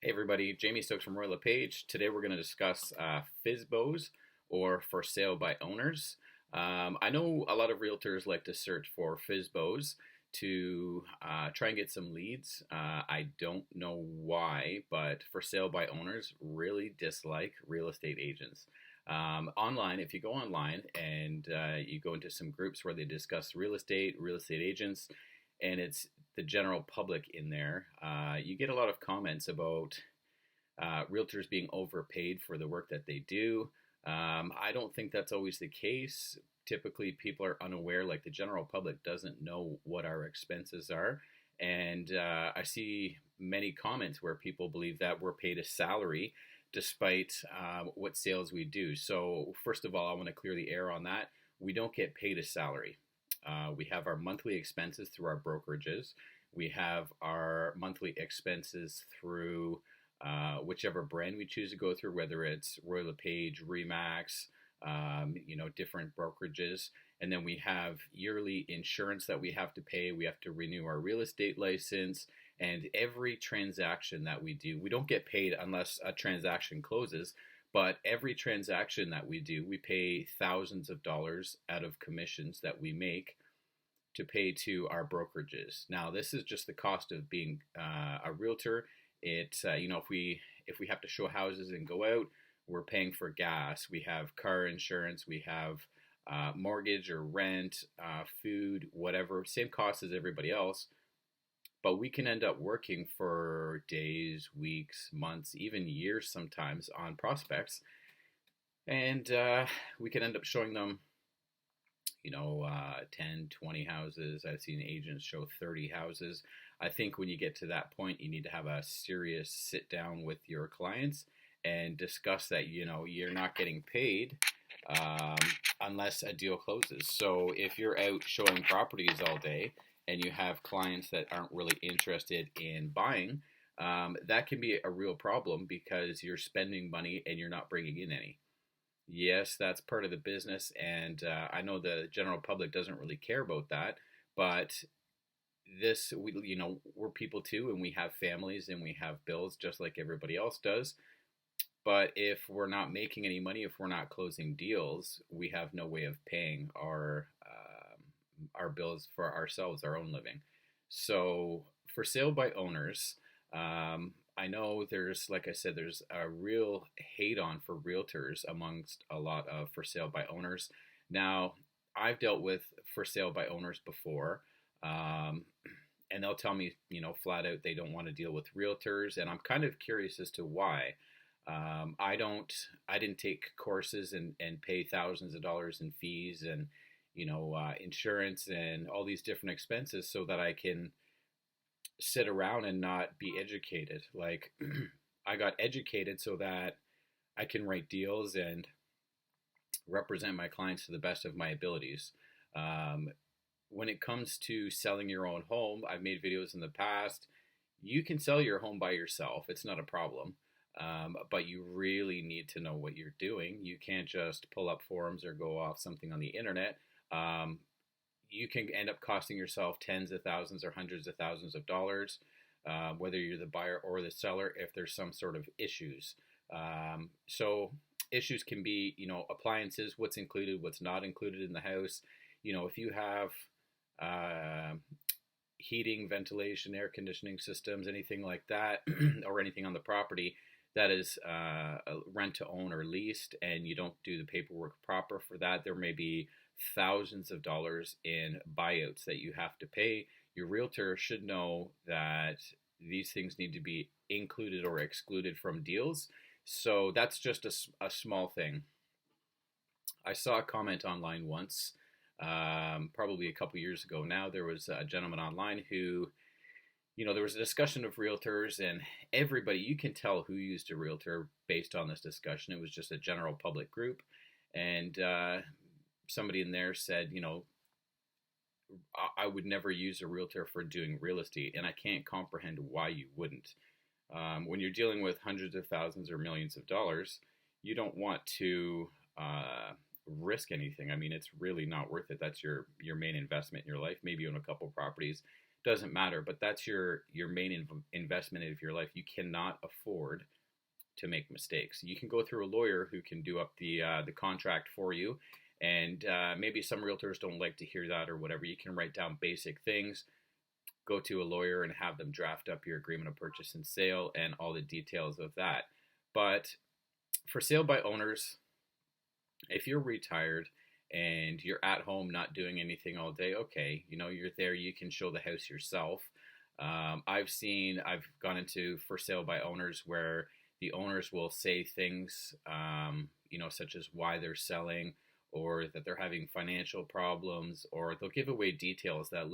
Hey everybody, Jamie Stokes from Royal LePage. Today we're going to discuss FSBOs, or for sale by owners. I know a lot of realtors like to search for FSBOs to try and get some leads. I don't know why, but for sale by owners really dislike real estate agents. Online, if you go online and you go into some groups where they discuss real estate agents, and it's the general public in there, you get a lot of comments about realtors being overpaid for the work that they do. I don't think that's always the case. Typically, people are unaware, like the general public doesn't know what our expenses are. And I see many comments where people believe that we're paid a salary despite what sales we do. So first of all, I want to clear the air on that. We don't get paid a salary. We have our monthly expenses through our brokerages. We have our monthly expenses through whichever brand we choose to go through, whether it's Royal LePage, Remax, different brokerages. And then we have yearly insurance that we have to pay. We have to renew our real estate license. And every transaction that we do, we don't get paid unless a transaction closes. But every transaction that we do, we pay thousands of dollars out of commissions that we make to pay to our brokerages. Now, this is just the cost of being a realtor. It's if we have to show houses and go out, we're paying for gas. We have car insurance. We have mortgage or rent, food, whatever. Same cost as everybody else. But we can end up working for days, weeks, months, even years sometimes on prospects. And we can end up showing them, 10, 20 houses. I've seen agents show 30 houses. I think when you get to that point, you need to have a serious sit down with your clients and discuss that, you're not getting paid unless a deal closes. So if you're out showing properties all day and you have clients that aren't really interested in buying, that can be a real problem because you're spending money and you're not bringing in any. Yes, that's part of the business, and I know the general public doesn't really care about that, but we're people too, and we have families and we have bills just like everybody else does. But if we're not making any money, if we're not closing deals, we have no way of paying our bills for ourselves, our own living. So for sale by owners, I know there's a real hate on for realtors amongst a lot of for sale by owners. Now, I've dealt with for sale by owners before, and they'll tell me, flat out they don't want to deal with realtors, and I'm kind of curious as to why. I didn't take courses and pay thousands of dollars in fees and insurance and all these different expenses so that I can sit around and not be educated. Like I got educated so that I can write deals and represent my clients to the best of my abilities. When it comes to selling your own home, I've made videos in the past. You can sell your home by yourself. It's not a problem. But you really need to know what you're doing. You can't just pull up forums or go off something on the internet. You can end up costing yourself tens of thousands or hundreds of thousands of dollars, whether you're the buyer or the seller, if there's some sort of issues. So issues can be, appliances, what's included, what's not included in the house. If you have heating, ventilation, air conditioning systems, anything like that, or anything on the property that is rent to own or leased, and you don't do the paperwork proper for that, there may be thousands of dollars in buyouts that you have to pay. Your realtor should know that these things need to be included or excluded from deals. So that's just a small thing. I saw a comment online once, probably a couple years ago now. There was a gentleman online who, there was a discussion of realtors, and everybody, you can tell who used a realtor based on this discussion. It was just a general public group. And somebody in there said, I would never use a realtor for doing real estate, and I can't comprehend why you wouldn't. When you're dealing with hundreds of thousands or millions of dollars, you don't want to risk anything. I mean, it's really not worth it. That's your main investment in your life. Maybe you own a couple properties. doesn't matter. But that's your main investment of your life. You cannot afford to make mistakes. You can go through a lawyer who can do up the contract for you, and maybe some realtors don't like to hear that or whatever. You can write down basic things, go to a lawyer and have them draft up your agreement of purchase and sale and all the details of that. But for sale by owners, if you're retired and you're at home not doing anything all day, okay, you're there, you can show the house yourself. I've gone into for sale by owners where the owners will say things, such as why they're selling, or that they're having financial problems, or they'll give away details that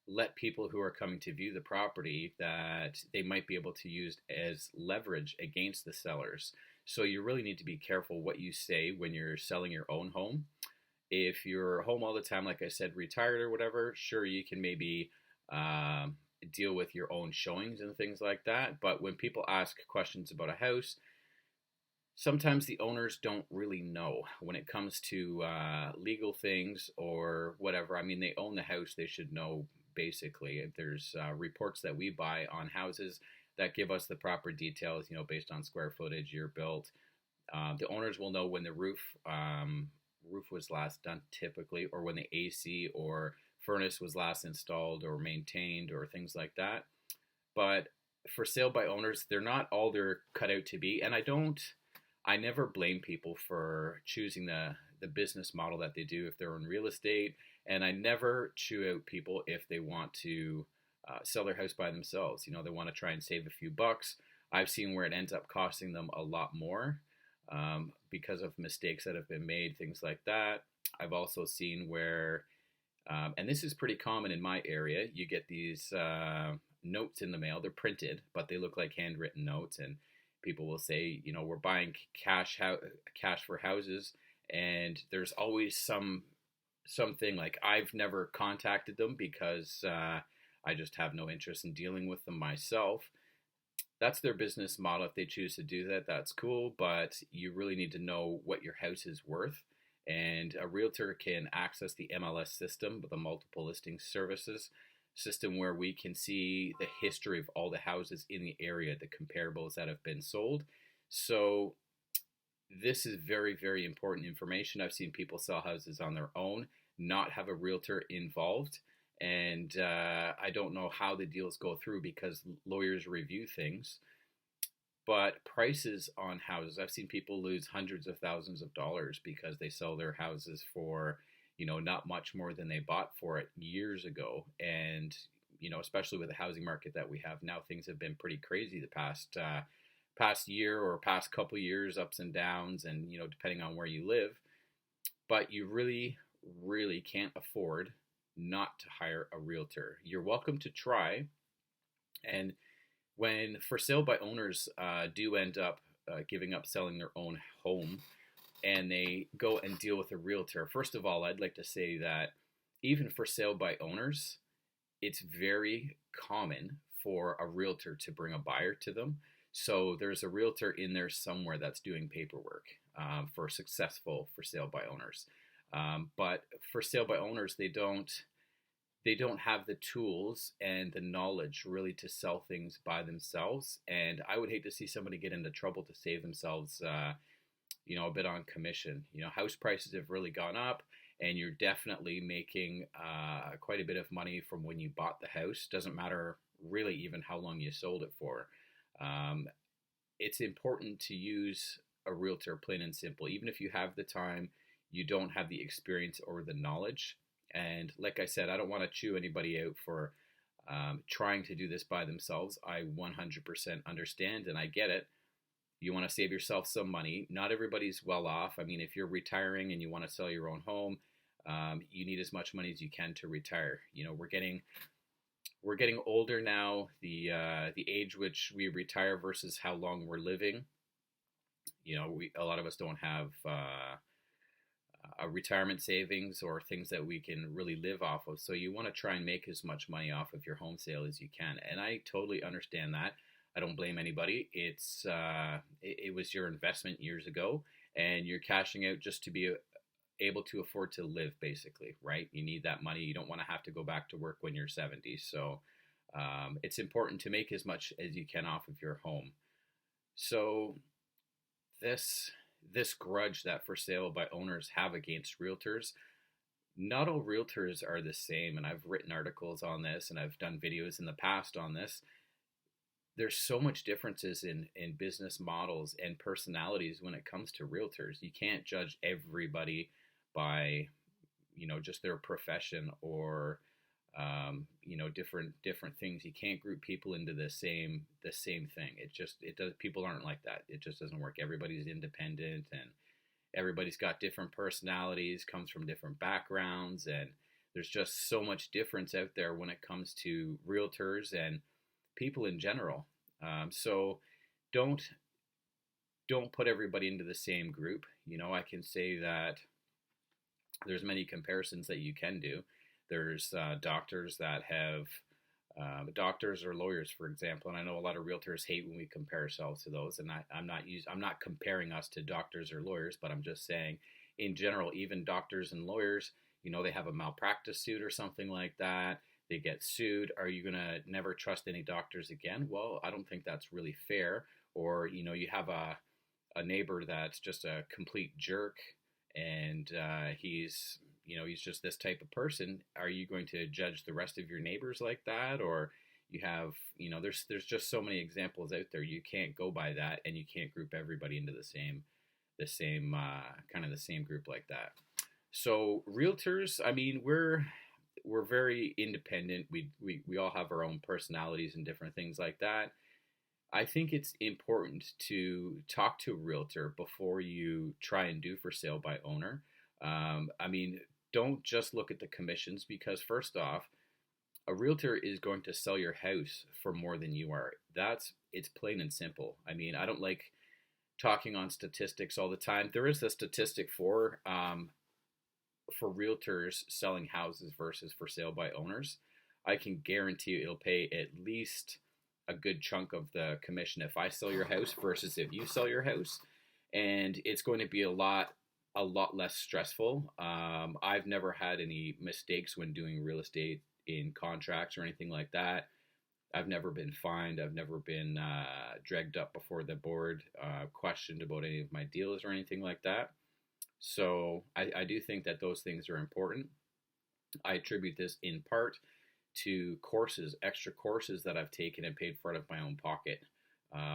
let people who are coming to view the property that they might be able to use as leverage against the sellers. So you really need to be careful what you say when you're selling your own home. If you're home all the time, like I said, retired or whatever, sure, you can maybe deal with your own showings and things like that. But when people ask questions about a house, sometimes the owners don't really know when it comes to legal things or whatever. I mean, they own the house, they should know basically. There's reports that we buy on houses that give us the proper details, based on square footage, year built. The owners will know when the roof was last done typically, or when the AC or furnace was last installed or maintained or things like that. But for sale by owners, they're not all they're cut out to be. And I never blame people for choosing the business model that they do if they're in real estate. And I never chew out people if they want to sell their house by themselves. They want to try and save a few bucks. I've seen where it ends up costing them a lot more because of mistakes that have been made, things like that. I've also seen where, and this is pretty common in my area, you get these notes in the mail. They're printed, but they look like handwritten notes, and people will say, we're buying cash for houses, and there's always something like, I've never contacted them because I just have no interest in dealing with them myself. That's their business model. If they choose to do that, that's cool, but you really need to know what your house is worth. And a realtor can access the MLS system, the multiple listing services system, where we can see the history of all the houses in the area, the comparables that have been sold. So this is very, very important information. I've seen people sell houses on their own, not have a realtor involved. And I don't know how the deals go through because lawyers review things. But prices on houses, I've seen people lose hundreds of thousands of dollars because they sell their houses for, not much more than they bought for it years ago. And, especially with the housing market that we have now, things have been pretty crazy the past year or past couple years, ups and downs, and, depending on where you live. But you really, really can't afford not to hire a realtor. You're welcome to try. And when for sale by owners do end up giving up selling their own home and they go and deal with a realtor, first of all, I'd like to say that even for sale by owners, it's very common for a realtor to bring a buyer to them. So there's a realtor in there somewhere that's doing paperwork for successful for sale by owners. But for sale by owners, they don't have the tools and the knowledge really to sell things by themselves. And I would hate to see somebody get into trouble to save themselves, a bit on commission. House prices have really gone up, and you're definitely making quite a bit of money from when you bought the house. Doesn't matter really even how long you sold it for. It's important to use a realtor, plain and simple. Even if you have the time, you don't have the experience or the knowledge. And like I said, I don't want to chew anybody out for trying to do this by themselves. I 100% understand and I get it. You want to save yourself some money. Not everybody's well off. I mean, if you're retiring and you want to sell your own home, you need as much money as you can to retire. We're getting older now. The age which we retire versus how long we're living. A lot of us don't have a retirement savings or things that we can really live off of. So you want to try and make as much money off of your home sale as you can. And I totally understand that. I don't blame anybody. It was your investment years ago, and you're cashing out just to be able to afford to live, basically, right? You need that money. You don't want to have to go back to work when you're 70. So it's important to make as much as you can off of your home. So this grudge that for sale by owners have against realtors, not all realtors are the same. And I've written articles on this and I've done videos in the past on this. There's so much differences in business models and personalities when it comes to realtors. You can't judge everybody by, just their profession or, different things. You can't group people into the same thing. It does. People aren't like that. It just doesn't work. Everybody's independent and everybody's got different personalities, comes from different backgrounds, and there's just so much difference out there when it comes to realtors and people in general. So don't put everybody into the same group. I can say that there's many comparisons that you can do. There's doctors that have doctors or lawyers, for example, and I know a lot of realtors hate when we compare ourselves to those. And I'm not comparing us to doctors or lawyers, but I'm just saying, in general, even doctors and lawyers, they have a malpractice suit or something like that. They get sued. Are you going to never trust any doctors again? Well, I don't think that's really fair. Or, you have a neighbor that's just a complete jerk and he's just this type of person. Are you going to judge the rest of your neighbors like that? Or you have, there's just so many examples out there. You can't go by that, and you can't group everybody into the same kind of the same group like that. So realtors, I mean, we're very independent. We all have our own personalities and different things like that. I think it's important to talk to a realtor before you try and do for sale by owner. I mean, don't just look at the commissions, because first off, a realtor is going to sell your house for more than you are. It's plain and simple. I mean, I don't like talking on statistics all the time. There is a statistic for realtors selling houses versus for sale by owners. I can guarantee you it'll pay at least a good chunk of the commission if I sell your house versus if you sell your house. And it's going to be a lot less stressful. I've never had any mistakes when doing real estate in contracts or anything like that. I've never been fined. I've never been dragged up before the board, questioned about any of my deals or anything like that. So I do think that those things are important. I attribute this in part to extra courses that I've taken and paid for out of my own pocket.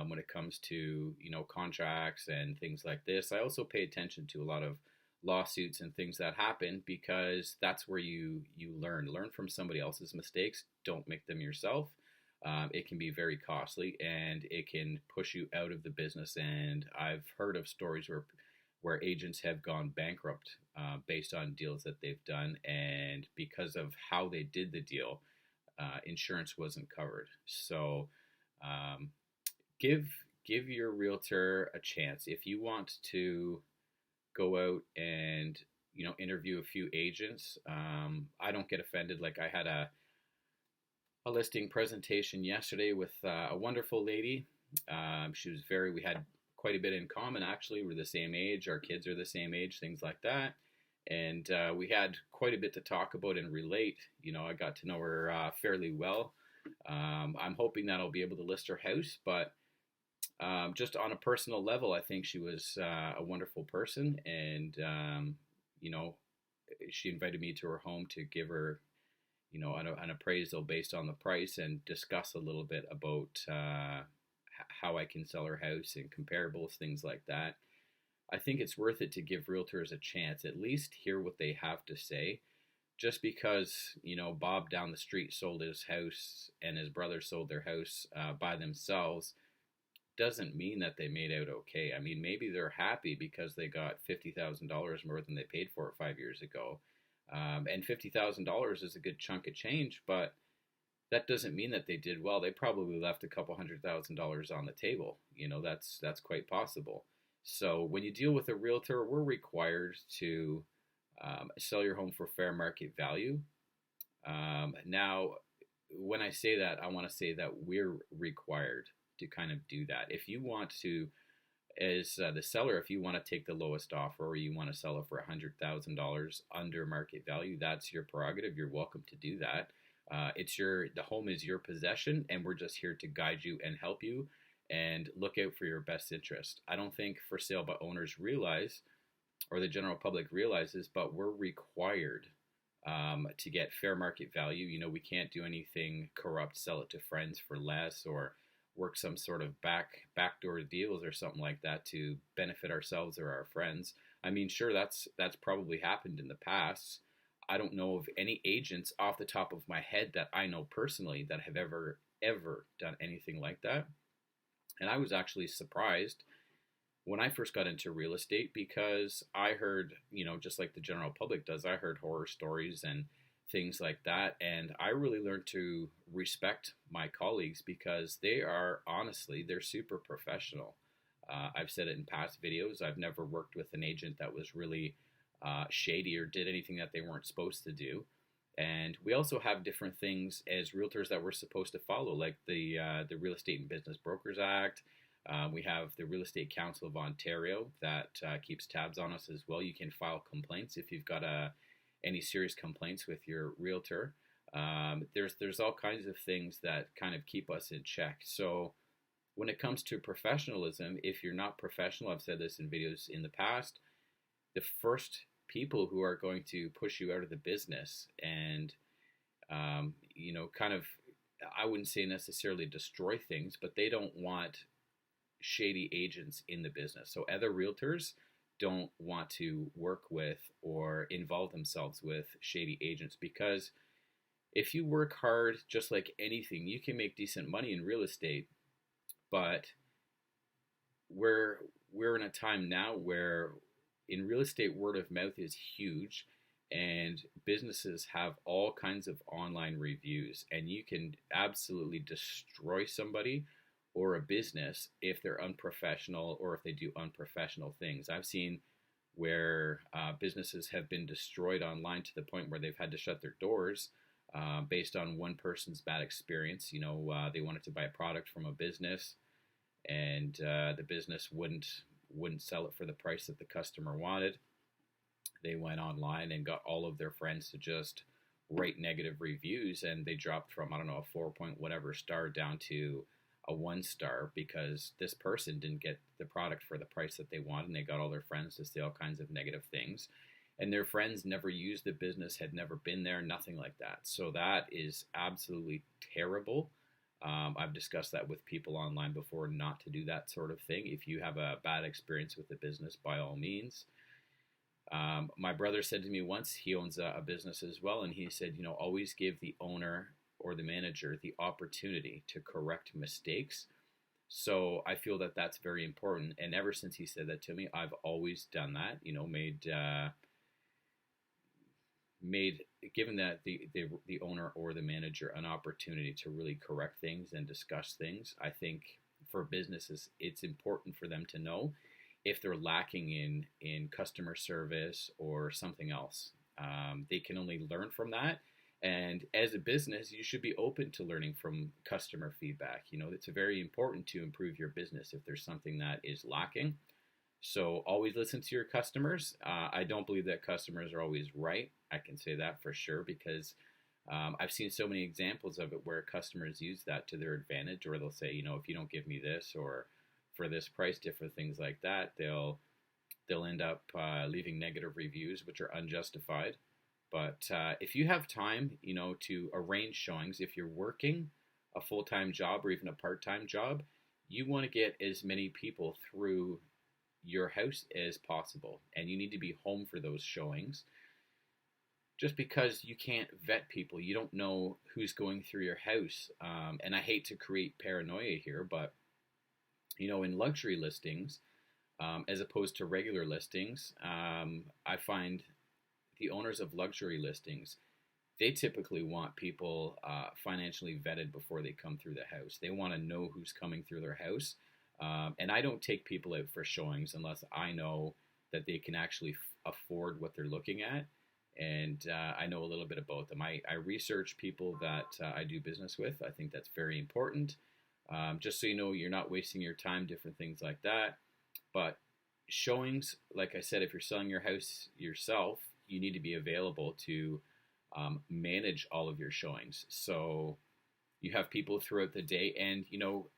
When it comes to, contracts and things like this. I also pay attention to a lot of lawsuits and things that happen, because that's where you learn from somebody else's mistakes. Don't make them yourself. It can be very costly and it can push you out of the business. And I've heard of stories where agents have gone bankrupt based on deals that they've done, and because of how they did the deal, insurance wasn't covered. So give your realtor a chance. If you want to go out and interview a few agents, I don't get offended. Like, I had a listing presentation yesterday with a wonderful lady. We had quite a bit in common, actually. We're the same age, our kids are the same age, things like that. And we had quite a bit to talk about and relate. I got to know her fairly well. I'm hoping that I'll be able to list her house, but just on a personal level, I think she was a wonderful person. And, she invited me to her home to give her, an appraisal based on the price and discuss a little bit about how I can sell her house and comparables, things like that. I think it's worth it to give realtors a chance, at least hear what they have to say. Just because, Bob down the street sold his house and his brother sold their house by themselves doesn't mean that they made out okay. I mean, maybe they're happy because they got $50,000 more than they paid for it 5 years ago. And $50,000 is a good chunk of change, but that doesn't mean that they did well. They probably left a couple $100,000 on the table. That's quite possible. So when you deal with a realtor, we're required to sell your home for fair market value. Now, when I say that, I want to say that we're required to kind of do that. If you want to as the seller, if you want to take the lowest offer or you want to sell it for $100,000 under market value, that's your prerogative. You're welcome to do that. The home is your possession, and we're just here to guide you and help you and look out for your best interest. I don't think for sale by owners realize, or the general public realizes, but we're required to get fair market value. We can't do anything corrupt, sell it to friends for less, or work some sort of backdoor deals or something like that to benefit ourselves or our friends. I mean, sure, that's probably happened in the past. I don't know of any agents off the top of my head that I know personally that have ever done anything like that. And I was actually surprised when I first got into real estate, because I heard, just like the general public does, I heard horror stories and things like that. And I really learned to respect my colleagues because they're super professional. I've said it in past videos. I've never worked with an agent that was really shady or did anything that they weren't supposed to do. And we also have different things as realtors that we're supposed to follow, like the Real Estate and Business Brokers Act. We have the Real Estate Council of Ontario that keeps tabs on us as well. You can file complaints if you've got any serious complaints with your realtor. There's all kinds of things that kind of keep us in check. So when it comes to professionalism, if you're not professional, I've said this in videos in the past, the first people who are going to push you out of the business and, kind of, I wouldn't say necessarily destroy things, but they don't want shady agents in the business. So other realtors don't want to work with or involve themselves with shady agents, because if you work hard, just like anything, you can make decent money in real estate. But we're in a time now where in real estate, word of mouth is huge, and businesses have all kinds of online reviews, and you can absolutely destroy somebody or a business if they're unprofessional or if they do unprofessional things. I've seen where businesses have been destroyed online to the point where they've had to shut their doors based on one person's bad experience. They wanted to buy a product from a business, and the business wouldn't sell it for the price that the customer wanted. They went online and got all of their friends to just write negative reviews, and they dropped from, I don't know, a 4 point whatever star down to a 1 star because this person didn't get the product for the price that they wanted, and they got all their friends to say all kinds of negative things. And their friends never used the business, had never been there, nothing like that. So that is absolutely terrible. I've discussed that with people online before, not to do that sort of thing. If you have a bad experience with the business, by all means. My brother said to me once, he owns a business as well, and he said, always give the owner or the manager the opportunity to correct mistakes. So I feel that that's very important. And ever since he said that to me, I've always done that, given that the owner or the manager an opportunity to really correct things and discuss things. I think for businesses, it's important for them to know if they're lacking in customer service or something else. They can only learn from that. And as a business, you should be open to learning from customer feedback. It's very important to improve your business if there's something that is lacking. So always listen to your customers. I don't believe that customers are always right. I can say that for sure, because I've seen so many examples of it where customers use that to their advantage, or they'll say, if you don't give me this or for this price, different things like that, they'll end up leaving negative reviews, which are unjustified. But if you have time, to arrange showings, if you're working a full-time job or even a part-time job, you want to get as many people through your house as possible, and you need to be home for those showings. Just because you can't vet people, you don't know who's going through your house. And I hate to create paranoia here, but in luxury listings, as opposed to regular listings, I find the owners of luxury listings, they typically want people financially vetted before they come through the house. They want to know who's coming through their house. And I don't take people out for showings unless I know that they can actually afford what they're looking at. And I know a little bit about them. I research people that I do business with. I think that's very important. Just so you know, you're not wasting your time, different things like that. But showings, like I said, if you're selling your house yourself, you need to be available to manage all of your showings. So you have people throughout the day, and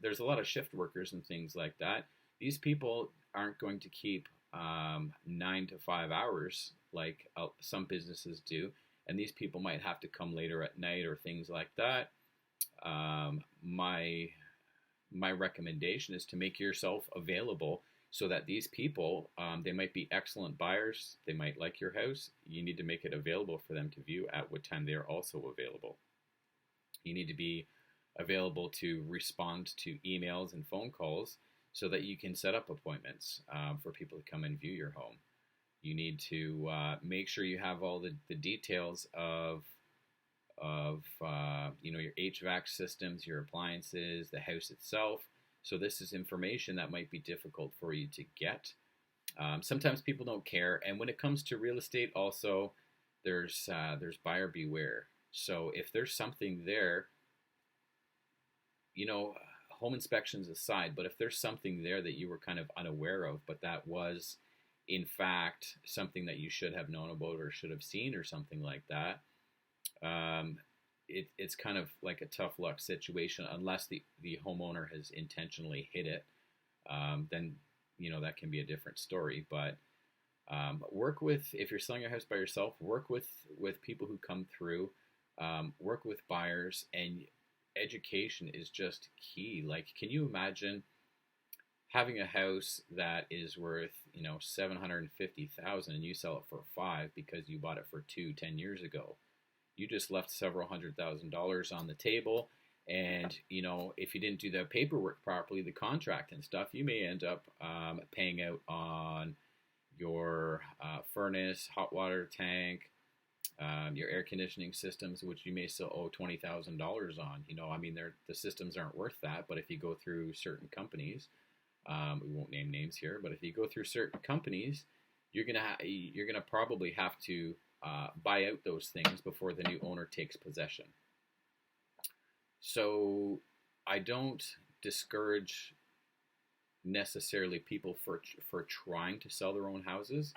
there's a lot of shift workers and things like that. These people aren't going to keep 9 to 5 hours like some businesses do, and these people might have to come later at night or things like that. My recommendation is to make yourself available so that these people, they might be excellent buyers, they might like your house. You need to make it available for them to view at what time they are also available. You need to be available to respond to emails and phone calls so that you can set up appointments for people to come and view your home. You need to make sure you have all the details of your HVAC systems, your appliances, the house itself. So this is information that might be difficult for you to get. Sometimes people don't care, and when it comes to real estate, also there's buyer beware. So if there's something there, home inspections aside, but if there's something there that you were kind of unaware of, but that was in fact something that you should have known about or should have seen or something like that, it's kind of like a tough luck situation unless the homeowner has intentionally hid it. Then that can be a different story. But if you're selling your house by yourself, work with people who come through, work with buyers, and education is just key. Like, can you imagine having a house that is worth $750,000 and you sell it for $5 because you bought it for $2 10 years ago? You just left several $100,000 on the table, and if you didn't do the paperwork properly, the contract and stuff, you may end up paying out on your furnace, hot water tank, your air conditioning systems, which you may still owe $20,000 on. The systems aren't worth that, but if you go through certain companies, we won't name names here, but if you go through certain companies, you're gonna probably have to buy out those things before the new owner takes possession. So I don't discourage necessarily people for trying to sell their own houses,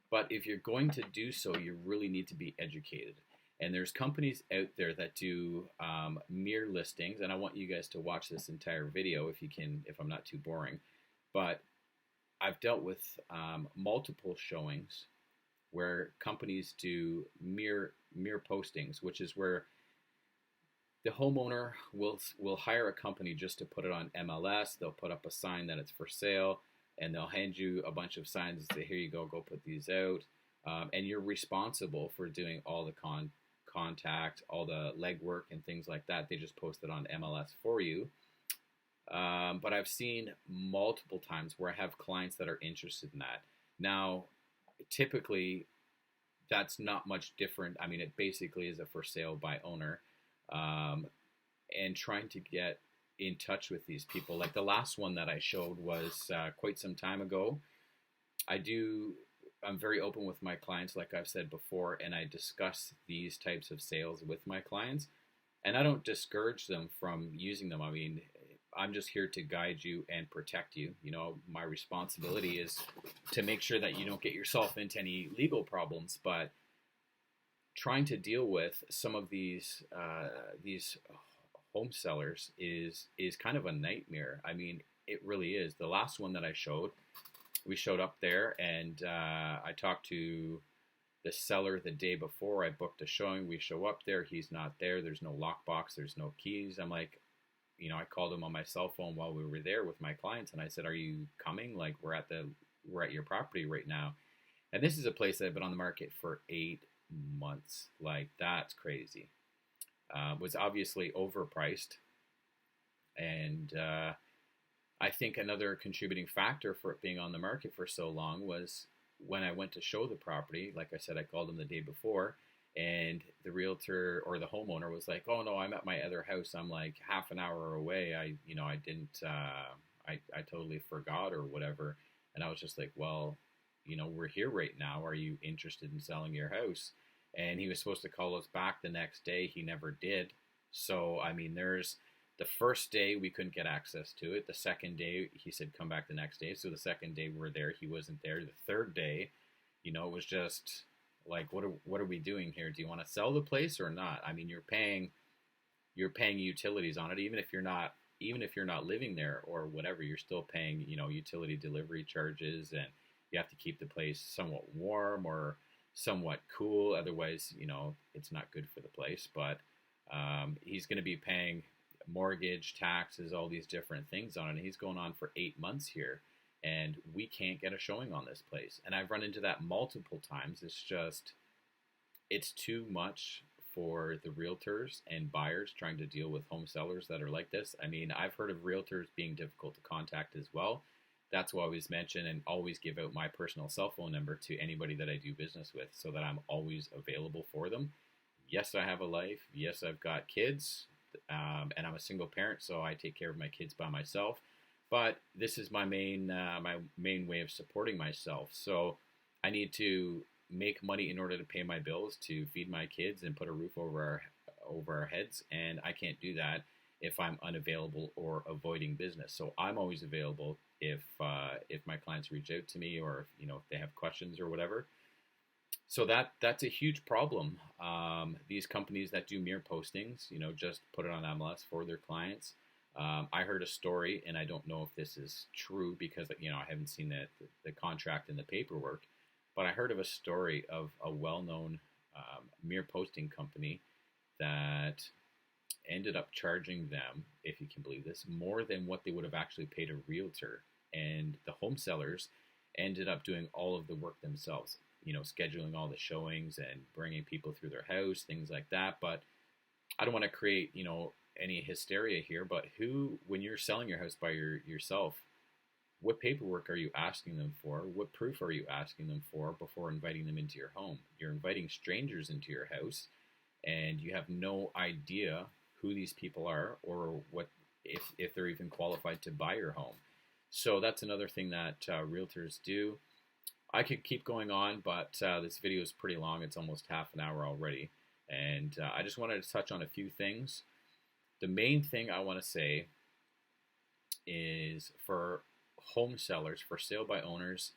but if you're going to do so, you really need to be educated. And there's companies out there that do mere listings, and I want you guys to watch this entire video if you can, if I'm not too boring. But I've dealt with multiple showings where companies do mere postings, which is where the homeowner will hire a company just to put it on MLS. They'll put up a sign that it's for sale, and they'll hand you a bunch of signs and say, here you go put these out. And you're responsible for doing all the contact, all the legwork and things like that. They just post it on MLS for you. But I've seen multiple times where I have clients that are interested in that. Now, typically, that's not much different. I mean, it basically is a for sale by owner. And trying to get in touch with these people. Like the last one that I showed was quite some time ago. I'm very open with my clients, like I've said before, and I discuss these types of sales with my clients. And I don't discourage them from using them. I mean, I'm just here to guide you and protect you. My responsibility is to make sure that you don't get yourself into any legal problems. But trying to deal with some of these home sellers is kind of a nightmare. I mean, it really is. The last one that I showed, we showed up there, and I talked to the seller the day before. I booked a showing. We show up there. He's not there. There's no lockbox. There's no keys. I'm like, I called him on my cell phone while we were there with my clients, and I said, are you coming? Like, we're at your property right now. And this is a place that had been on the market for 8 months. Like, that's crazy. Was obviously overpriced. And I think another contributing factor for it being on the market for so long was when I went to show the property. Like I said, I called him the day before, and the realtor or the homeowner was like, oh no, I'm at my other house. I'm like half an hour away. I totally forgot or whatever. And I was just like, well, we're here right now. Are you interested in selling your house? And he was supposed to call us back the next day. He never did. So, I mean, there's The first day we couldn't get access to it. The second day he said come back the next day. So the second day we're there, he wasn't there. The third day, it was just like what are we doing here? Do you want to sell the place or not? I mean, you're paying utilities on it, even if you're not living there or whatever. You're still paying utility delivery charges, and you have to keep the place somewhat warm or somewhat cool. Otherwise, it's not good for the place. But he's going to be paying mortgage, taxes, all these different things on it. And he's going on for 8 months here, and we can't get a showing on this place. And I've run into that multiple times. It's too much for the realtors and buyers trying to deal with home sellers that are like this. I mean, I've heard of realtors being difficult to contact as well. That's why I always mention and always give out my personal cell phone number to anybody that I do business with, so that I'm always available for them. Yes, I have a life. Yes, I've got kids, and I'm a single parent, so I take care of my kids by myself. But this is my main way of supporting myself. So I need to make money in order to pay my bills, to feed my kids, and put a roof over our heads. And I can't do that if I'm unavailable or avoiding business. So I'm always available if my clients reach out to me, or if they have questions or whatever. So that's a huge problem. These companies that do mere postings, just put it on MLS for their clients. I heard a story, and I don't know if this is true because I haven't seen the contract and the paperwork, but I heard of a story of a well-known mere posting company that ended up charging them, if you can believe this, more than what they would have actually paid a realtor. And the home sellers ended up doing all of the work themselves, scheduling all the showings and bringing people through their house, things like that. But I don't want to create, any hysteria here, but when you're selling your house by yourself, what paperwork are you asking them for? What proof are you asking them for before inviting them into your home? You're inviting strangers into your house, and you have no idea who these people are or what if they're even qualified to buy your home. So that's another thing that realtors do. I could keep going on, but this video is pretty long. It's almost half an hour already. And I just wanted to touch on a few things. The main thing I want to say is for home sellers, for sale by owners,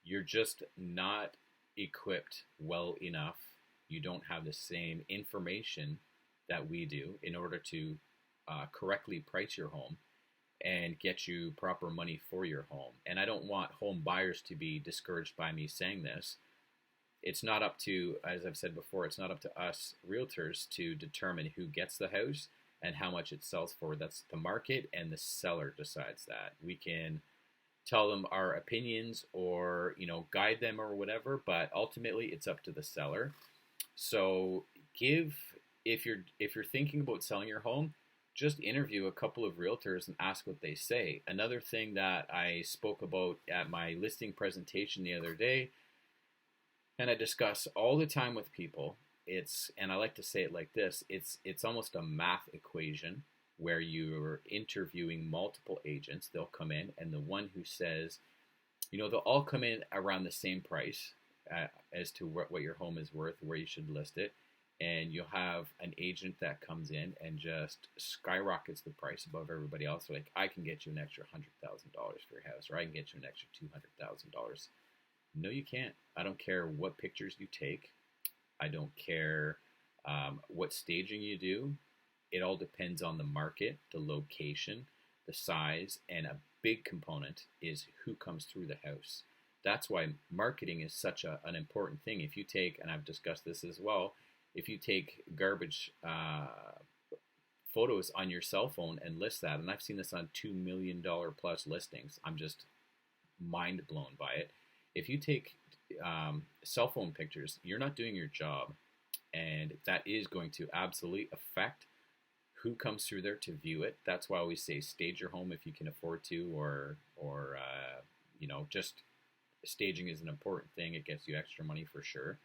you're just not equipped well enough. You don't have the same information that we do in order to correctly price your home and get you proper money for your home. And I don't want home buyers to be discouraged by me saying this. It's not up to, as I've said before, it's not up to us realtors to determine who gets the house and how much it sells for. That's the market, and the seller decides that. We can tell them our opinions or guide them or whatever, but ultimately it's up to the seller. So if you're thinking about selling your home, just interview a couple of realtors and ask what they say. Another thing that I spoke about at my listing presentation the other day, and I discuss all the time with people, and I like to say it like this, it's almost a math equation where you're interviewing multiple agents. They'll come in, and the one who says, they'll all come in around the same price as to what your home is worth, where you should list it. And you'll have an agent that comes in and just skyrockets the price above everybody else. So like, I can get you an extra $100,000 for your house, or I can get you an extra $200,000. No, you can't. I don't care what pictures you take. I don't care what staging you do. It all depends on the market, the location, the size, and a big component is who comes through the house. That's why marketing is such an important thing. If you take, and I've discussed this as well, if you take garbage photos on your cell phone and list that, and I've seen this on $2 million plus listings, I'm just mind blown by it. If you take cell phone pictures, you're not doing your job, and that is going to absolutely affect who comes through there to view it. That's why I always say stage your home if you can afford to, or just staging is an important thing. It gets you extra money for sure.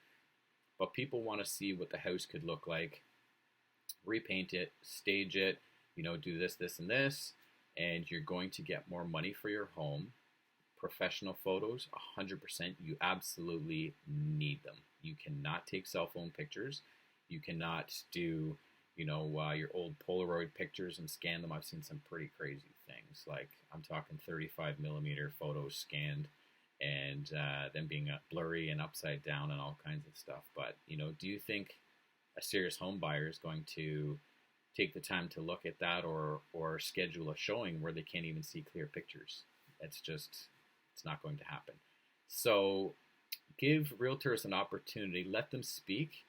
But people want to see what the house could look like, repaint it, stage it, do this, this, and this, and you're going to get more money for your home. Professional photos, 100%, you absolutely need them. You cannot take cell phone pictures. You cannot do, your old Polaroid pictures and scan them. I've seen some pretty crazy things. Like I'm talking 35 millimeter photos scanned and them being blurry and upside down and all kinds of stuff. But, do you think a serious home buyer is going to take the time to look at that or schedule a showing where they can't even see clear pictures? It's not going to happen. So give realtors an opportunity, let them speak,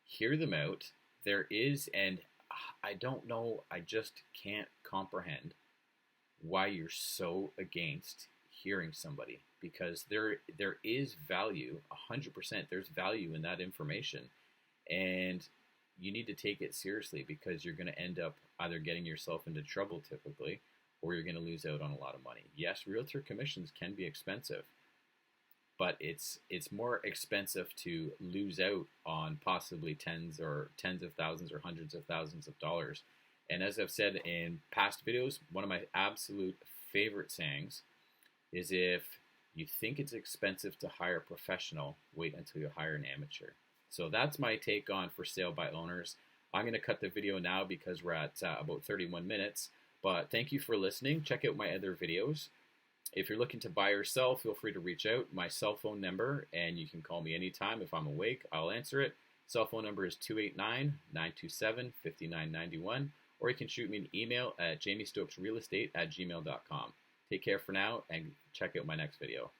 hear them out. There is, and I don't know, I just can't comprehend why you're so against hearing somebody, because there is value, 100%. There's value in that information, and you need to take it seriously, because you're going to end up either getting yourself into trouble typically, or you're going to lose out on a lot of money. Yes, realtor commissions can be expensive, but it's more expensive to lose out on possibly tens of thousands or hundreds of thousands of dollars. And as I've said in past videos, one of my absolute favorite sayings is, if you think it's expensive to hire a professional, wait until you hire an amateur. So that's my take on for sale by owners. I'm going to cut the video now because we're at about 31 minutes. But thank you for listening. Check out my other videos. If you're looking to buy or sell, feel free to reach out. My cell phone number, and you can call me anytime. If I'm awake, I'll answer it. Cell phone number is 289-927-5991, or you can shoot me an email at jamiestokesrealestate@gmail.com. Take care for now, and check out my next video.